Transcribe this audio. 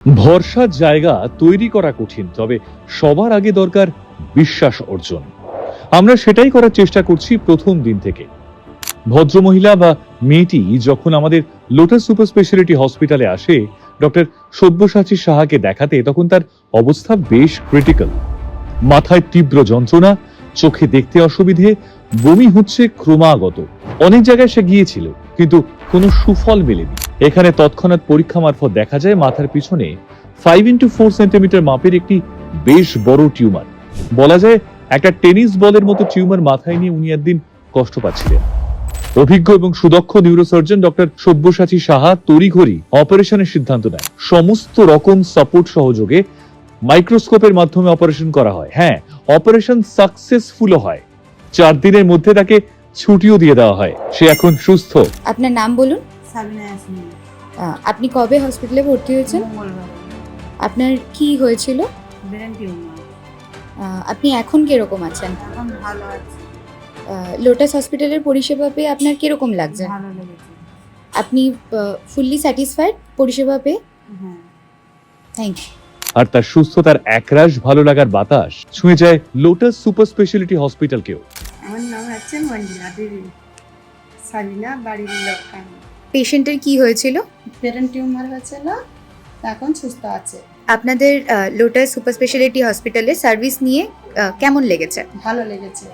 ভরসার জায়গা তৈরি করা কঠিন, তবে সবার আগে দরকার বিশ্বাস অর্জন। আমরা সেটাই করার চেষ্টা করছি প্রথম দিন থেকে। ভদ্রমহিলা বা মেয়েটি যখন আমাদের লোটাস সুপার স্পেশালিটি হসপিটালে আসে ডক্টর সব্যসাচী সাহাকে দেখাতে, তখন তার অবস্থা বেশ ক্রিটিক্যাল। মাথায় তীব্র যন্ত্রণা, চোখে দেখতে অসুবিধে, বমি হচ্ছে ক্রমাগত। অনেক জায়গায় সে গিয়েছিল, কিন্তু কোনো সুফল মেলেনি। এখানে তৎক্ষণাৎ পরীক্ষা মারফত দেখা যায় মাথার পিছনে 5x4 সেন্টিমিটার মাপের একটি বেশ বড় টিউমার। বলা যায় একটা টেনিস বলের মতো টিউমার মাথায় নিয়ে উনি একদিন কষ্ট পাচ্ছিলেন। অভিজ্ঞ এবং সুদক্ষ নিউরোসার্জন ডক্টর সব্যসাচী সাহা তড়িঘড়ি অপারেশনের সিদ্ধান্ত নেয়। সমস্ত রকম সাপোর্ট সহযোগে মাইক্রোস্কোপের মাধ্যমে অপারেশন করা হয়। হ্যাঁ, অপারেশন সাকসেসফুল হয়। 4 দিনের মধ্যে তাকে ছুটিও দিয়ে দেওয়া হয়। সে এখন সুস্থ। আপনার নাম বলুন। সাবিনা ইয়াসমিন। আপনি কবে হসপিটালে ভর্তি হয়েছেন? মঙ্গলবার। আপনার কি হয়েছিল? Brain tumour. আপনি এখন কিরকম আছেন? এখন ভালো আছে। লোটাস হসপিটালের পরিষেবা পেয়ে আপনার কিরকম লাগছে? ভালো লেগেছে। আপনি ফুললি স্যাটিসফাইড পরিষেবা পেয়ে? হ্যাঁ। Thank you. আর তার সুস্থতার একরাশ ভালো লাগার বাতাস ছুঁয়ে যায় লোটাস সুপার স্পেশালিটি হসপিটালকেও। আমার নাম হচ্ছে মঞ্জিলা দেবী। সাবিনা, বাড়ির লোক। পেশেন্টের কি হয়েছিল? ব্রেন টিউমার হয়েছিল, এখন সুস্থ আছে। আপনাদের লোটাস সুপার স্পেশালিটি হসপিটালে সার্ভিস নিয়ে কেমন লেগেছে? ভালো লেগেছে।